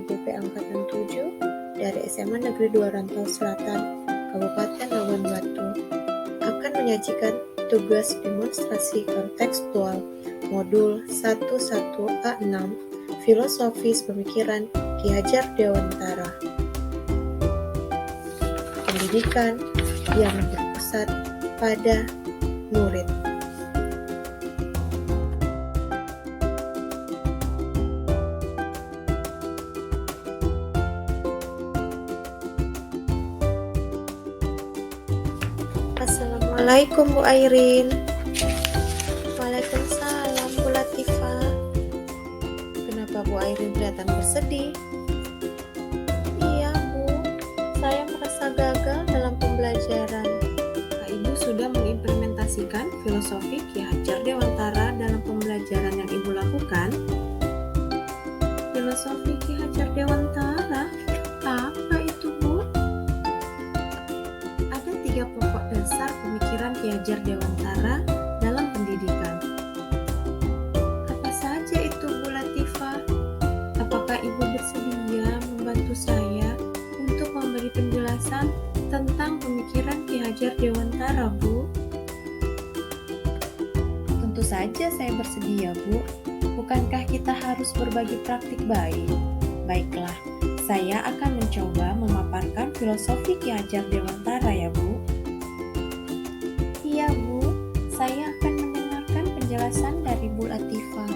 PJP Angkatan 7 dari SMA Negeri 2 Rantau Selatan, Kabupaten Labuan Batu, akan menyajikan tugas demonstrasi kontekstual modul 11A6 Filosofis Pemikiran Ki Hajar Dewantara. Pendidikan yang berpusat pada murid. Assalamualaikum Bu Airin. Waalaikumsalam Bu Latifah. Kenapa Bu Airin kelihatan bersedih? Iya Bu, saya merasa gagal dalam pembelajaran. Kak Ibu sudah mengimplementasikan filosofi Ki Hajar Dewantara dalam pembelajaran yang Ibu lakukan? Filosofi Ki Hajar Dewantara? Apa itu Bu? Ada 3 pokok dasar pemikiran Ki Hajar Dewantara dalam pendidikan. Apa saja itu Bu Latifah? Apakah Ibu bersedia membantu saya untuk memberi penjelasan tentang pemikiran Ki Hajar Dewantara, Bu? Tentu saja saya bersedia, Bu. Bukankah kita harus berbagi praktik baik? Baiklah, saya akan mencoba memaparkan filosofi Ki Hajar Dewantara ya, Bu. Iya, Bu. Saya akan mendengarkan penjelasan dari Bu Latifah.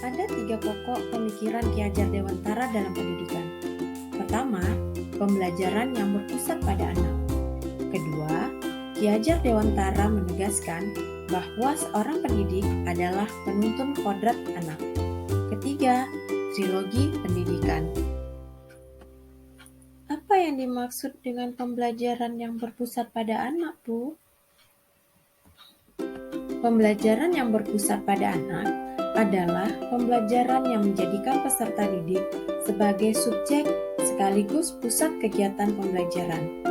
Ada 3 pokok pemikiran Ki Hajar Dewantara dalam pendidikan. Pertama, pembelajaran yang berpusat pada anak. Kedua, Ki Hajar Dewantara menegaskan bahwa seorang pendidik adalah penuntun kodrat anak. Ketiga, trilogi pendidikan. Apa yang dimaksud dengan pembelajaran yang berpusat pada anak, Bu? Pembelajaran yang berpusat pada anak adalah pembelajaran yang menjadikan peserta didik sebagai subjek sekaligus pusat kegiatan pembelajaran.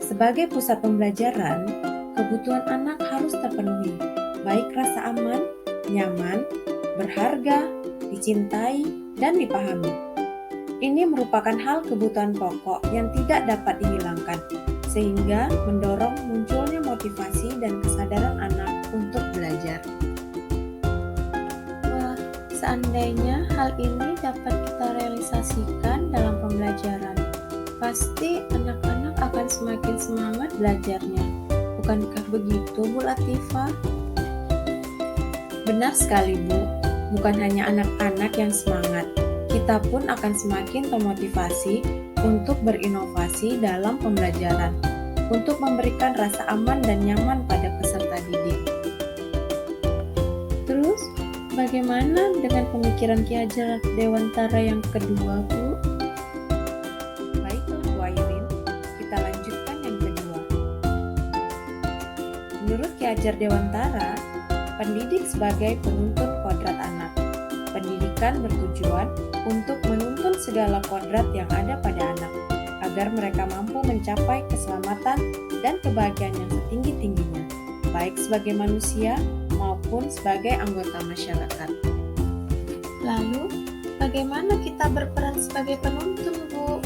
Sebagai pusat pembelajaran, kebutuhan anak harus terpenuhi, baik rasa aman, nyaman, berharga, dicintai, dan dipahami. Ini merupakan hal kebutuhan pokok yang tidak dapat dihilangkan, sehingga mendorong munculnya motivasi dan kesadaran anak untuk belajar. Wah, seandainya hal ini dapat kita realisasikan dalam pembelajaran, pasti anak-anak akan semakin semangat belajarnya. Bukankah begitu, Bu Latifah? Benar sekali, Bu. Bukan hanya anak-anak yang semangat, kita pun akan semakin termotivasi untuk berinovasi dalam pembelajaran, untuk memberikan rasa aman dan nyaman pada peserta didik. Terus, bagaimana dengan pemikiran Ki Hajar Dewantara yang kedua, Bu? Baiklah, Bu Airin, kita lanjutkan yang kedua. Menurut Ki Hajar Dewantara, pendidik sebagai penuntun kodrat anak. Pendidikan bertujuan untuk menuntun segala kodrat yang ada pada anak, agar mereka mampu mencapai keselamatan dan kebahagiaan yang setinggi-tingginya, baik sebagai manusia maupun sebagai anggota masyarakat. Lalu, bagaimana kita berperan sebagai penuntun, Bu?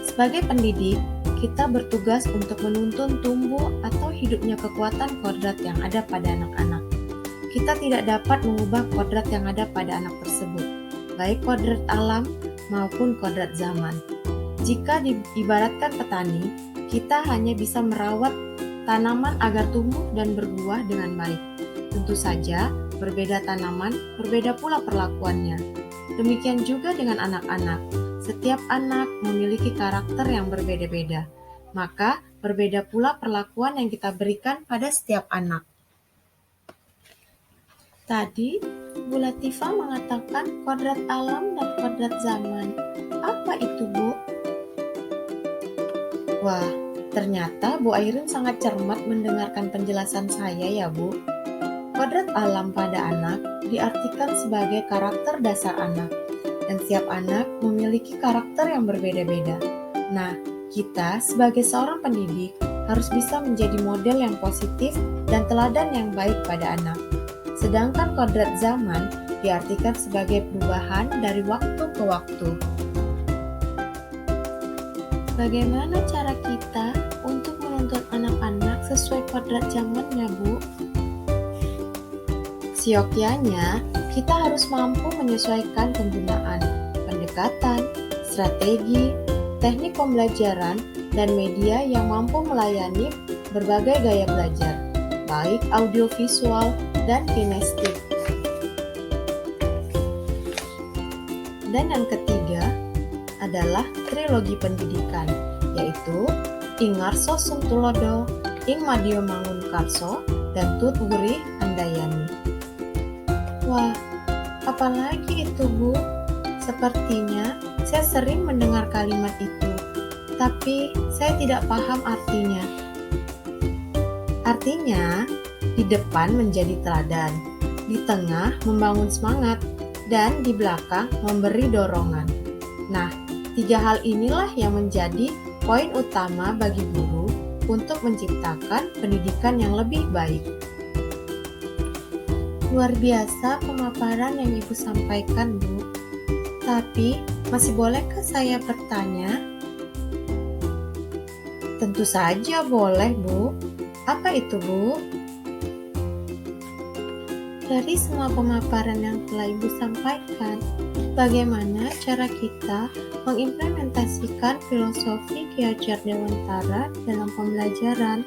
Sebagai pendidik, kita bertugas untuk menuntun tumbuh atau hidupnya kekuatan kodrat yang ada pada anak-anak. Kita tidak dapat mengubah kodrat yang ada pada anak tersebut, baik kodrat alam maupun kodrat zaman. Jika diibaratkan petani, kita hanya bisa merawat tanaman agar tumbuh dan berbuah dengan baik. Tentu saja, berbeda tanaman, berbeda pula perlakuannya. Demikian juga dengan anak-anak. Setiap anak memiliki karakter yang berbeda-beda, maka berbeda pula perlakuan yang kita berikan pada setiap anak. Tadi, Bu Latifah mengatakan kodrat alam dan kodrat zaman. Apa itu, Bu? Wah, ternyata Bu Airin sangat cermat mendengarkan penjelasan saya ya, Bu. Kodrat alam pada anak diartikan sebagai karakter dasar anak, dan setiap anak memiliki karakter yang berbeda-beda. Nah, kita sebagai seorang pendidik harus bisa menjadi model yang positif dan teladan yang baik pada anak. Sedangkan kodrat zaman diartikan sebagai perubahan dari waktu ke waktu. Bagaimana cara kita untuk menuntun anak-anak sesuai kodrat zamannya, Bu? Siokianya, kita harus mampu menyesuaikan penggunaan, pendekatan, strategi, teknik pembelajaran, dan media yang mampu melayani berbagai gaya belajar, baik audiovisual dan kinestik. Dan yang ketiga adalah trilogi pendidikan, yaitu Ing Ngarso Suntulodo, Ing Madio Mangunkarso, dan Tut Wuri Handayani. Wah, apalagi itu, Bu? Sepertinya saya sering mendengar kalimat itu, tapi saya tidak paham artinya. Artinya, di depan menjadi teladan, di tengah membangun semangat, dan di belakang memberi dorongan. Nah, 3 hal inilah yang menjadi poin utama bagi guru untuk menciptakan pendidikan yang lebih baik. Luar biasa pemaparan yang Ibu sampaikan, Bu. Tapi, masih bolehkah saya bertanya? Tentu saja boleh, Bu. Apa itu, Bu? Dari semua pemaparan yang telah Ibu sampaikan, bagaimana cara kita mengimplementasikan filosofi Ki Hajar Dewantara dalam pembelajaran?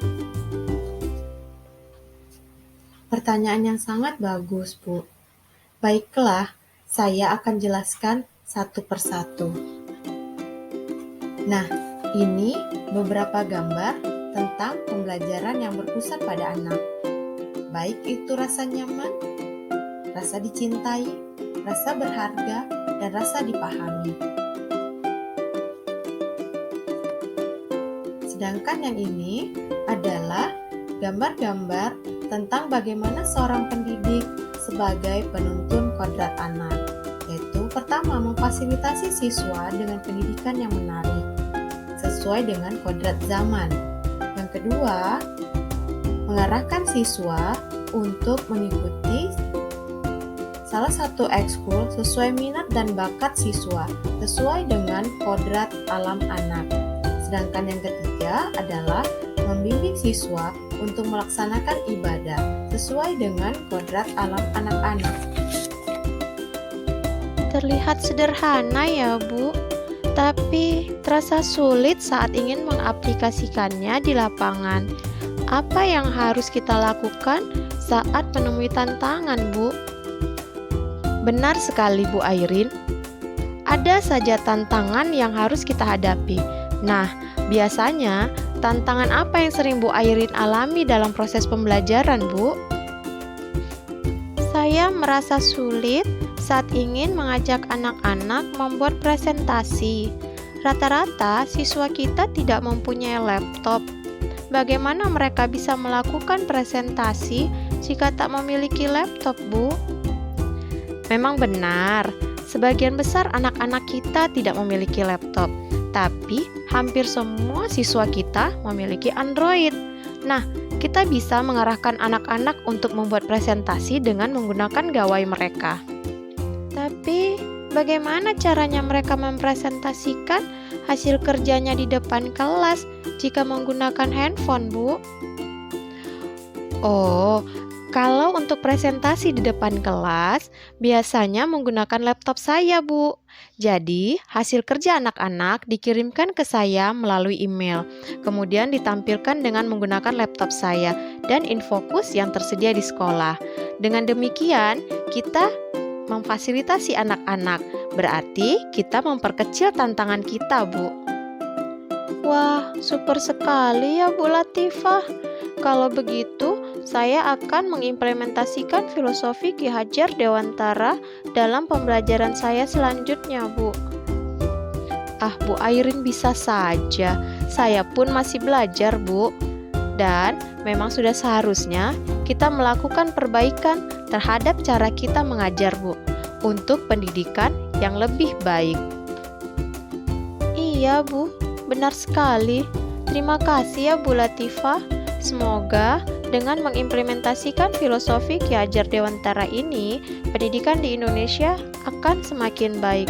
Pertanyaan yang sangat bagus, Bu. Baiklah, saya akan jelaskan satu persatu. Nah, ini beberapa gambar tentang pembelajaran yang berpusat pada anak. Baik itu rasa nyaman, rasa dicintai, rasa berharga, dan rasa dipahami. Sedangkan yang ini adalah gambar-gambar tentang bagaimana seorang pendidik sebagai penuntun kodrat anak, yaitu pertama, memfasilitasi siswa dengan pendidikan yang menarik, sesuai dengan kodrat zaman. Yang kedua, mengarahkan siswa untuk mengikuti salah satu ekskul sesuai minat dan bakat siswa, sesuai dengan kodrat alam anak. Sedangkan yang ketiga adalah membimbing siswa untuk melaksanakan ibadah sesuai dengan kodrat alam anak-anak. Terlihat sederhana ya, Bu, tapi terasa sulit saat ingin mengaplikasikannya di lapangan. Apa yang harus kita lakukan saat menemui tantangan, Bu? Benar sekali, Bu Airin. Ada saja tantangan yang harus kita hadapi. Nah, biasanya tantangan apa yang sering Bu Airin alami dalam proses pembelajaran, Bu? Saya merasa sulit saat ingin mengajak anak-anak membuat presentasi. Rata-rata siswa kita tidak mempunyai laptop. Bagaimana mereka bisa melakukan presentasi jika tak memiliki laptop, Bu? Memang benar, sebagian besar anak-anak kita tidak memiliki laptop, tapi hampir semua siswa kita memiliki Android. Nah, kita bisa mengarahkan anak-anak untuk membuat presentasi dengan menggunakan gawai mereka. Tapi, bagaimana caranya mereka mempresentasikan hasil kerjanya di depan kelas jika menggunakan handphone, Bu? Oh, kalau untuk presentasi di depan kelas, biasanya menggunakan laptop saya, Bu. Jadi, hasil kerja anak-anak dikirimkan ke saya melalui email, kemudian ditampilkan dengan menggunakan laptop saya dan infokus yang tersedia di sekolah. Dengan demikian, kita memfasilitasi anak-anak, berarti kita memperkecil tantangan kita, Bu. Wah, super sekali ya, Bu Latifah. Kalau begitu, saya akan mengimplementasikan filosofi Ki Hajar Dewantara dalam pembelajaran saya selanjutnya, Bu. Ah, Bu Airin bisa saja. Saya pun masih belajar, Bu. Dan memang sudah seharusnya kita melakukan perbaikan terhadap cara kita mengajar, Bu, untuk pendidikan yang lebih baik. Iya, Bu, benar sekali. Terima kasih ya, Bu Latifah. Semoga Dengan mengimplementasikan filosofi Ki Hajar Dewantara ini, pendidikan di Indonesia akan semakin baik.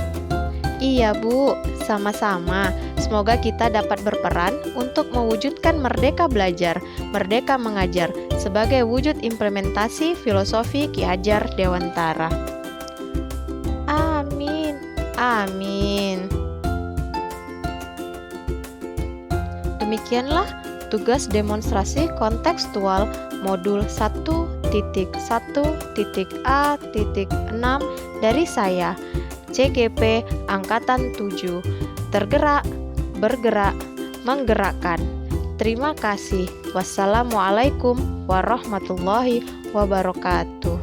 Iya Bu, sama-sama. Semoga kita dapat berperan untuk mewujudkan merdeka belajar, merdeka mengajar sebagai wujud implementasi filosofi Ki Hajar Dewantara. Amin. Amin. Demikianlah tugas demonstrasi kontekstual modul 1.1.A.6 dari saya, CGP Angkatan 7. Tergerak, bergerak, menggerakkan. Terima kasih. Wassalamualaikum warahmatullahi wabarakatuh.